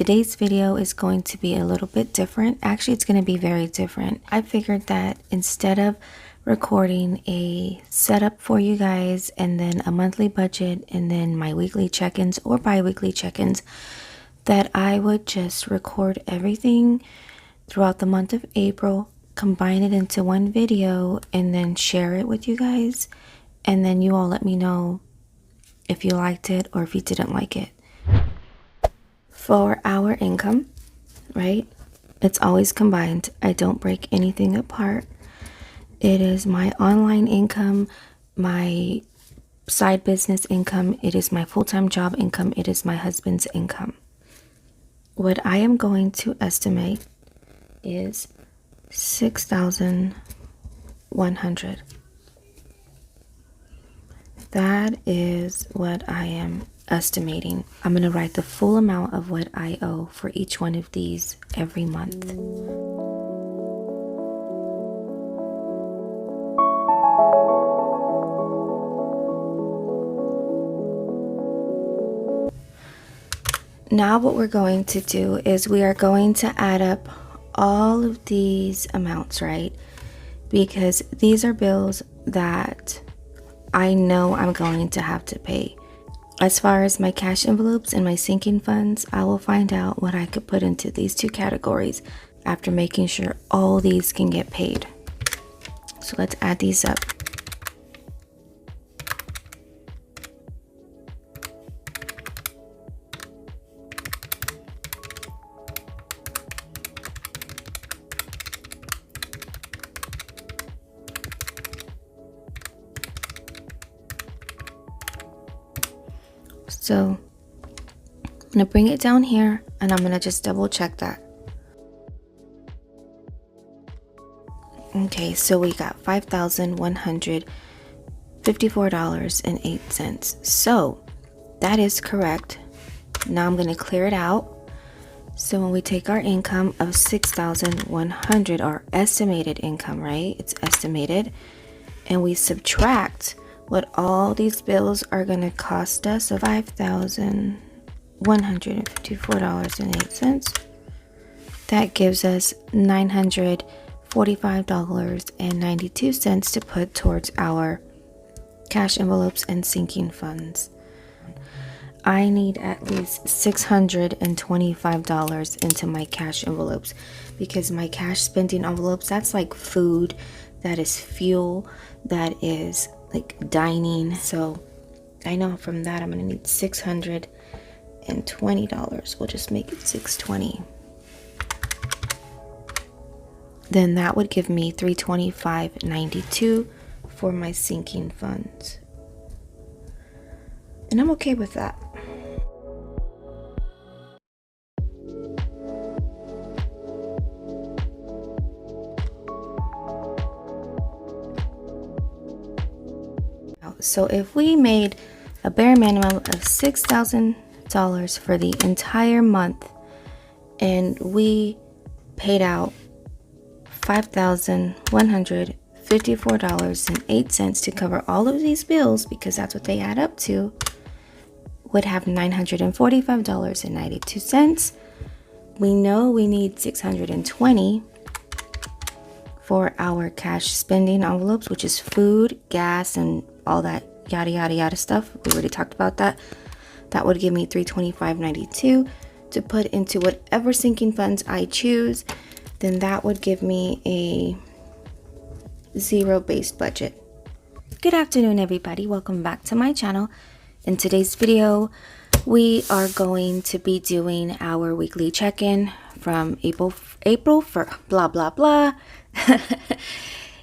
Today's video is going to be a little bit different. Actually, it's going to be very different. I figured that instead of recording a setup for you guys and then a monthly budget and then my weekly check-ins or bi-weekly check-ins, that I would just record everything throughout the month of April, combine it into one video, and then share it with you guys. And then you all let me know if you liked it or if you didn't like it. For our income, right? It's always combined. I don't break anything apart. It is my online income, my side business income, it is my full-time job income, it is my husband's income. What I am going to estimate is $6,100. That is what I am estimating. I'm going to write the full amount of what I owe for each one of these every month. Now what we're going to do is we are going to add up all of these amounts, right? Because these are bills that I know I'm going to have to pay. As far as my cash envelopes and my sinking funds, I will find out what I could put into these two categories after making sure all these can get paid. So let's add these up. So I'm going to bring it down here and I'm going to just double check that. Okay, so we got $5,154.08. So that is correct. Now I'm going to clear it out. So when we take our income of $6,100, our estimated income, right? It's estimated. And we subtract what all these bills are going to cost us of $5,154.08. That gives us $945.92 to put towards our cash envelopes and sinking funds. I need at least $625 into my cash envelopes because my cash spending envelopes, that's like food, that is fuel, that is like dining. So I know from that I'm gonna need $620. We'll just make it $620. Then that would give me $325.92 for my sinking funds. And I'm okay with that. So if we made a bare minimum of $6,000 for the entire month and we paid out $5,154.08 to cover all of these bills, because that's what they add up to, would have $945.92. We know we need $620 for our cash spending envelopes, which is food, gas, and all that yada yada yada stuff. We already talked about that. That would give me $325.92 to put into whatever sinking funds I choose. Then that would give me a zero-based budget. Good afternoon, everybody. Welcome back to my channel. In today's video, we are going to be doing our weekly check-in from April for blah blah blah.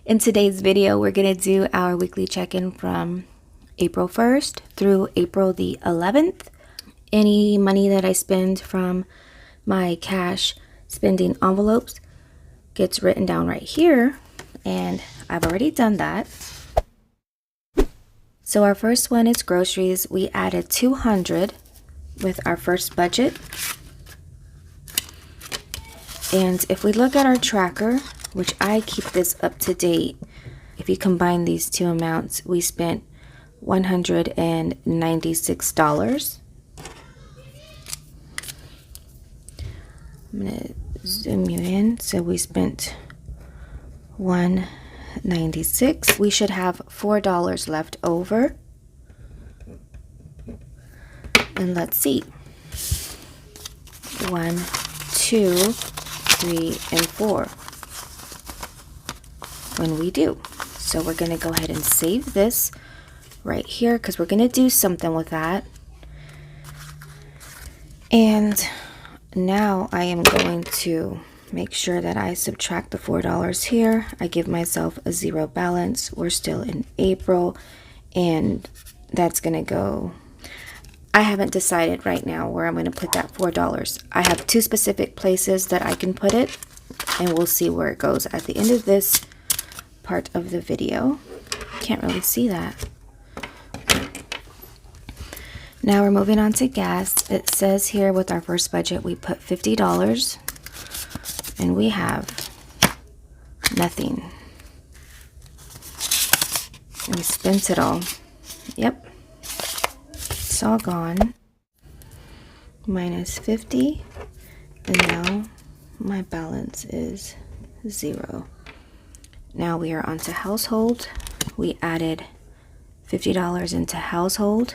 In today's video, we're going to do our weekly check-in from April 1st through April the 11th. Any money that I spend from my cash spending envelopes gets written down right here, and I've already done that. So our first one is groceries. We added $200 with our first budget. And if we look at our tracker, which I keep this up to date, if you combine these two amounts, we spent $196. I'm gonna zoom you in. So we spent $196. We should have $4 left over. And let's see. 1, 2, 3, and 4. When we do. So we're gonna go ahead and save this right here because we're gonna do something with that. And now I am going to make sure that I subtract the $4 here. I give myself a 0 balance. We're still in April, and that's gonna go. I haven't decided right now where I'm gonna put that $4. I have 2 specific places that I can put it, and we'll see where it goes at the end of this part of the video. Can't really see that. Now we're moving on to gas. It says here with our first budget we put $50, and we have nothing. We spent it all. Yep, it's all gone. Minus 50, and now my balance is 0. Now we are on to household. We added $50 into household.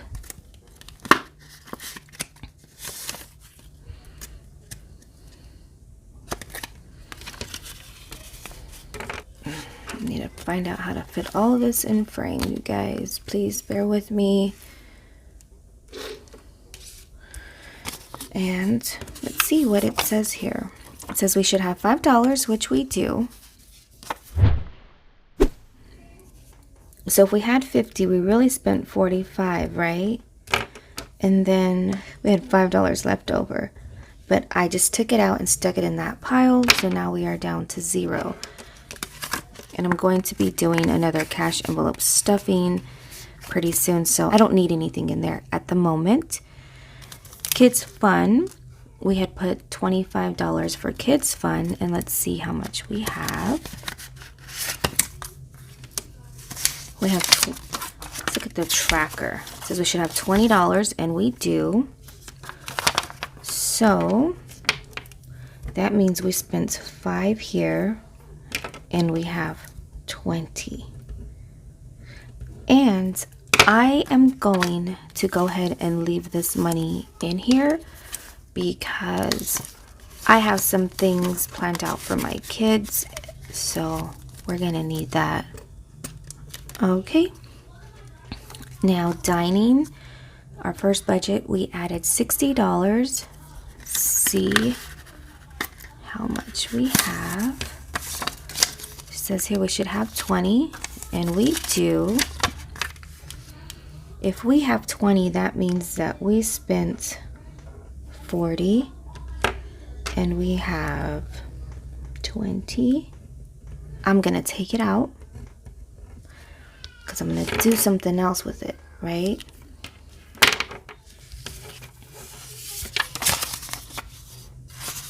I need to find out how to fit all of this in frame, you guys. Please bear with me. And let's see what it says here. It says we should have $5, which we do. So if we had 50, we really spent 45, right? And then we had $5 left over. But I just took it out and stuck it in that pile. So now we are down to 0. And I'm going to be doing another cash envelope stuffing pretty soon. So I don't need anything in there at the moment. Kids fun. We had put $25 for kids fun. And let's see how much we have. We have, let's look at the tracker. It says we should have $20, and we do. So that means we spent 5 here, and we have 20. And I am going to go ahead and leave this money in here because I have some things planned out for my kids, so we're gonna need that. Okay, now dining, our first budget, we added $60. See how much we have. It says here we should have 20, and we do. If we have 20, that means that we spent 40, and we have 20. I'm gonna take it out because I'm going to do something else with it, right?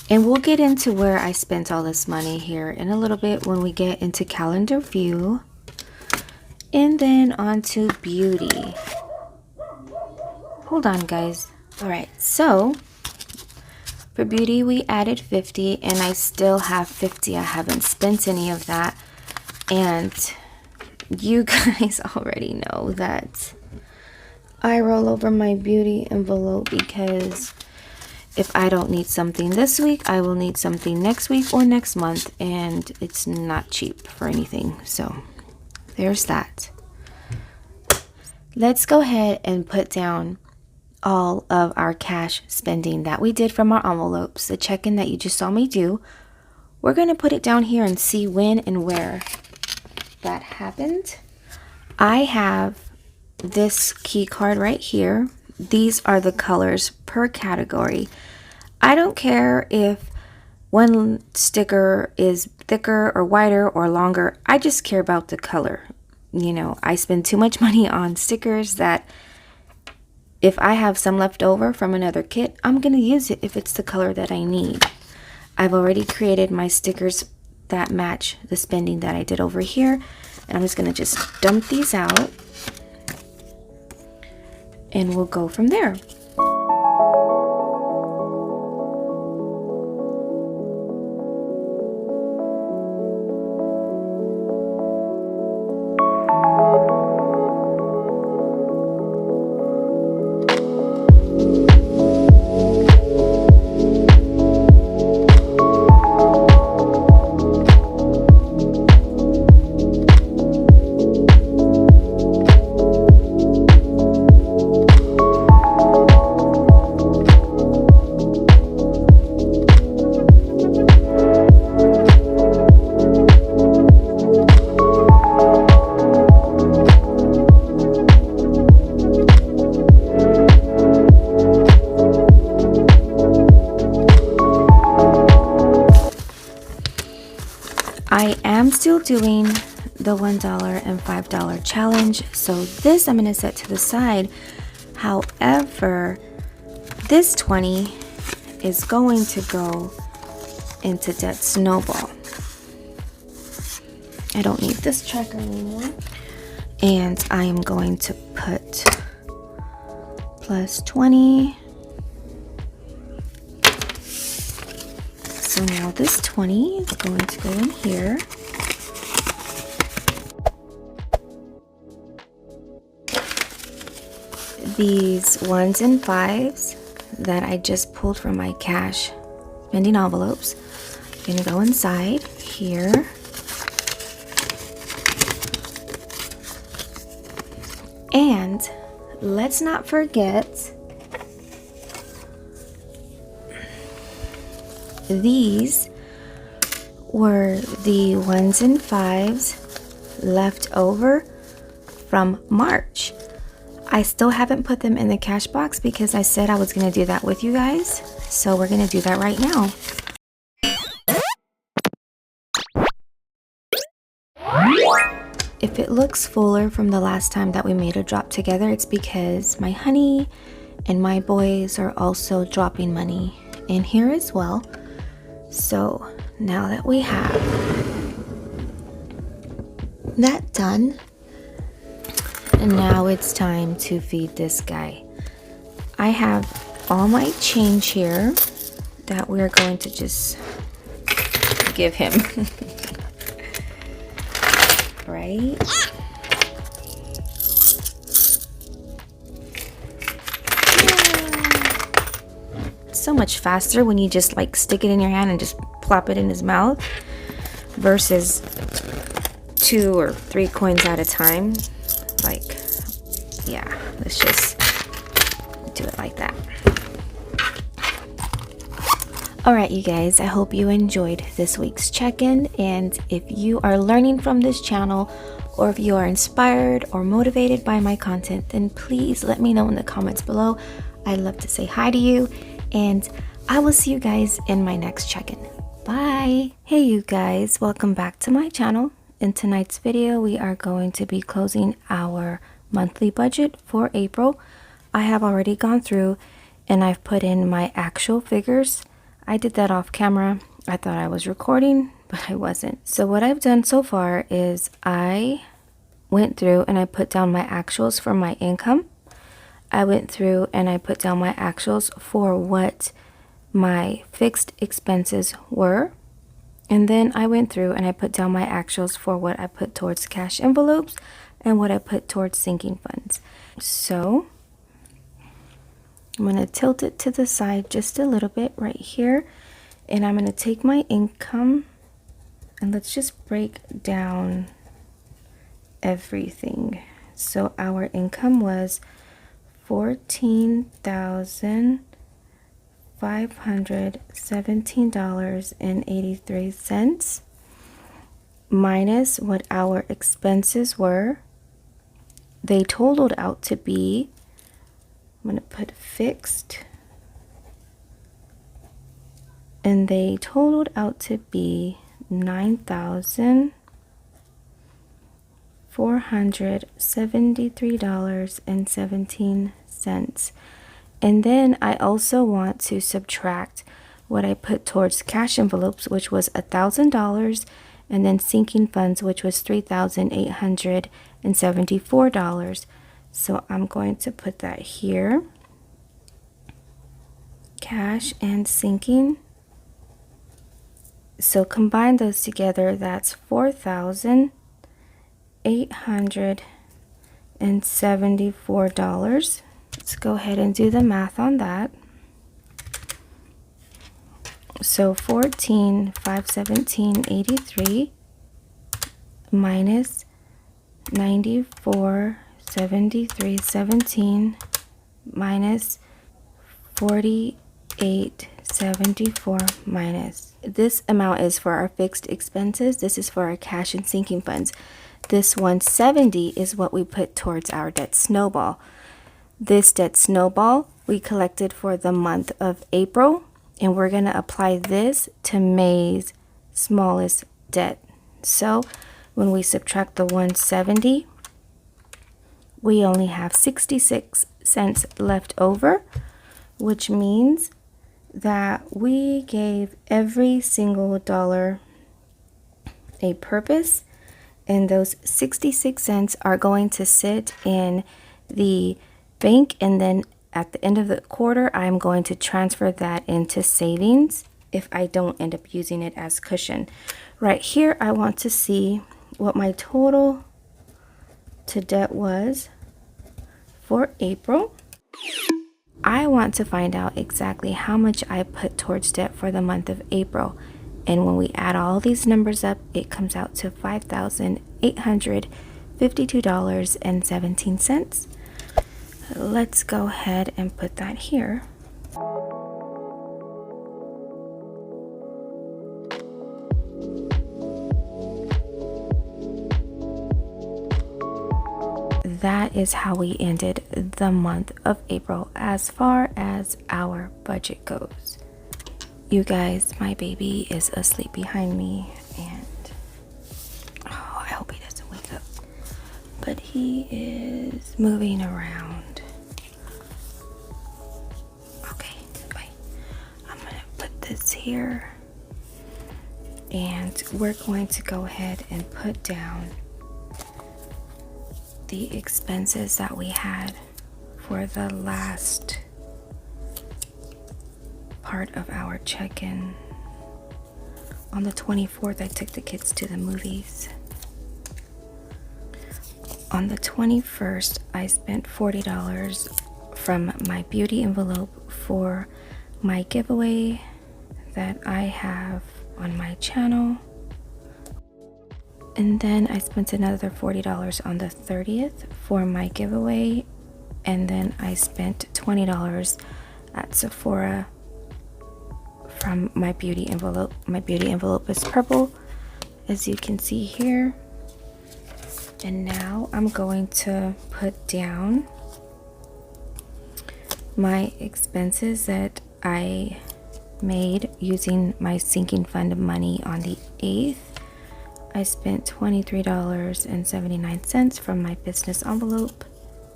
And we'll get into where I spent all this money here in a little bit when we get into calendar view. And then on to beauty. Hold on, guys. All right, so for beauty, we added 50, and I still have 50. I haven't spent any of that. And you guys already know that I roll over my beauty envelope because if I don't need something this week, I will need something next week or next month, and it's not cheap for anything. So there's that. Let's go ahead and put down all of our cash spending that we did from our envelopes, the check-in that you just saw me do. We're going to put it down here and see when and where that happened. I have this key card right here. These are the colors per category. I don't care if one sticker is thicker or wider or longer. I just care about the color. You know, I spend too much money on stickers that if I have some left over from another kit, I'm going to use it if it's the color that I need. I've already created my stickers that match the spending that I did over here. And I'm just going to just dump these out. And we'll go from there. I am still doing the $1 and $5 challenge, so this I'm going to set to the side. However, this 20 is going to go into that Snowball. I don't need this tracker anymore. And I am going to put plus 20. So now this 20 is going to go in here. These 1s and 5s that I just pulled from my cash spending envelopes are going to go inside here. And let's not forget these were the 1s and 5s left over from March. I still haven't put them in the cash box because I said I was going to do that with you guys. So we're going to do that right now. If it looks fuller from the last time that we made a drop together, it's because my honey and my boys are also dropping money in here as well. So now that we have that done, and now it's time to feed this guy. I have all my change here that we're going to just give him. Right? So much faster when you just like stick it in your hand and just plop it in his mouth versus 2 or 3 coins at a time. Like, yeah, let's just do it like that. Alright, you guys, I hope you enjoyed this week's check-in, and if you are learning from this channel or if you are inspired or motivated by my content, then please let me know in the comments below. I'd love to say hi to you, and I will see you guys in my next check-in. Bye! Hey you guys, welcome back to my channel. In tonight's video, we are going to be closing our monthly budget for April. I have already gone through and I've put in my actual figures. I did that off camera. I thought I was recording, but I wasn't. So what I've done so far is I went through and I put down my actuals for my income. I went through and I put down my actuals for what my fixed expenses were. And then I went through and I put down my actuals for what I put towards cash envelopes and what I put towards sinking funds. So I'm going to tilt it to the side just a little bit right here, and I'm going to take my income and let's just break down everything. So our income was $14,517.83 minus what our expenses were. They totaled out to be, I'm going to put fixed, and they totaled out to be $9,473.17. And then I also want to subtract what I put towards cash envelopes, which was $1,000, and then sinking funds, which was $3,874. So I'm going to put that here. Cash and sinking. So combine those together, that's $4,874. Let's go ahead and do the math on that. So 14,517.83 minus 94.73.17 minus 48.74 minus. This amount is for our fixed expenses. This is for our cash and sinking funds. This 170 is what we put towards our debt snowball. This debt snowball we collected for the month of April, and we're going to apply this to May's smallest debt So when we subtract the 170, we only have 66 cents left over, which means that we gave every single dollar a purpose, and those 66 cents are going to sit in the bank, and then at the end of the quarter I'm going to transfer that into savings if I don't end up using it as cushion. Right here I want to see what my total to debt was for April. I want to find out exactly how much I put towards debt for the month of April. And when we add all these numbers up, it comes out to $5,852.17. Let's go ahead and put that here. That is how we ended the month of April as far as our budget goes. You guys, my baby is asleep behind me, and I hope he doesn't wake up. But he is moving around. Okay, wait. I'm gonna put this here, and we're going to go ahead and put down the expenses that we had for the last part of our check-in. On the 24th, I took the kids to the movies. On the 21st, I spent $40 from my beauty envelope for my giveaway that I have on my channel. And then I spent another $40 on the 30th for my giveaway. And then I spent $20 at Sephora from my beauty envelope. My beauty envelope is purple, as you can see here. And now I'm going to put down my expenses that I made using my sinking fund money on the 8th. I spent $23.79 from my business envelope.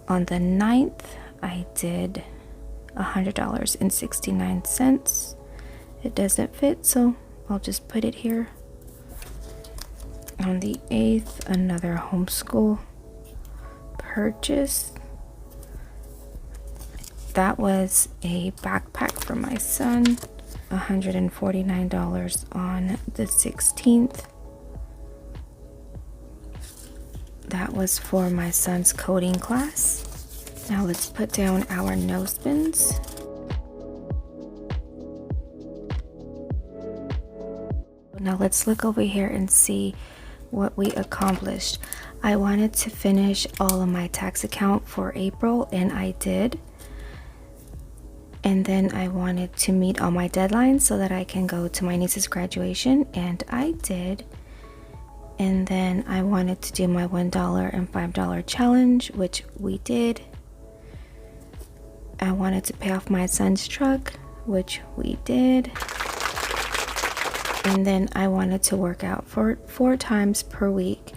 On the 9th, I did $100.69. It doesn't fit, so I'll just put it here. On the 8th, another homeschool purchase. That was a backpack for my son. $149 on the 16th. That was for my son's coding class. Now let's put down our no spins. Now let's look over here and see what we accomplished. I wanted to finish all of my tax account for April, and I did. And then I wanted to meet all my deadlines so that I can go to my niece's graduation, and I did. And then I wanted to do my $1 and $5 challenge, which we did. I wanted to pay off my son's truck, which we did. And then I wanted to work out for 4 times per week,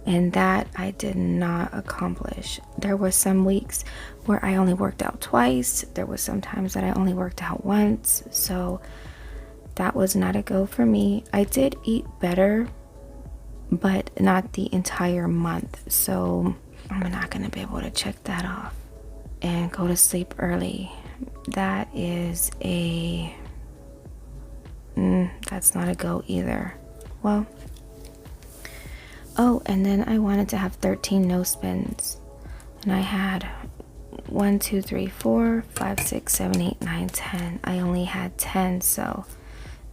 and that I did not accomplish. There were some weeks where I only worked out twice. There was some times that I only worked out once, so that was not a go for me. I did eat better, but not the entire month, so I'm not gonna be able to check that off. And go to sleep early. That is a that's not a go either. Well, oh, and then I wanted to have 13 no spins, and I had 1 2 3 4 5 6 7 8 9 10. I only had 10, so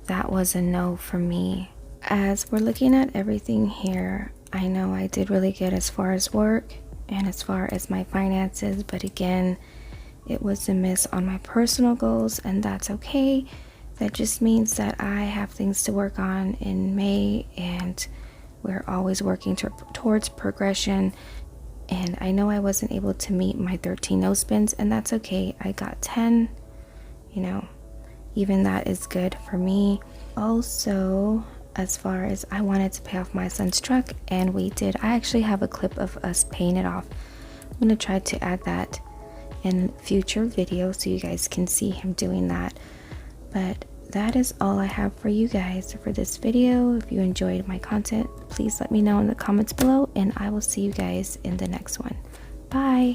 that was a no for me. As we're looking at everything here, I know I did really good as far as work and as far as my finances, but again, it was a miss on my personal goals, and that's okay. That just means that I have things to work on in May, and we're always working towards progression. And I know I wasn't able to meet my 13 no spins, and that's okay. I got 10, you know, even that is good for me. Also, as far as I wanted to pay off my son's truck, and we did. I actually have a clip of us paying it off. I'm gonna try to add that in future videos so you guys can see him doing that. But that is all I have for you guys for this video. If you enjoyed my content, please let me know in the comments below, and I will see you guys in the next one. Bye.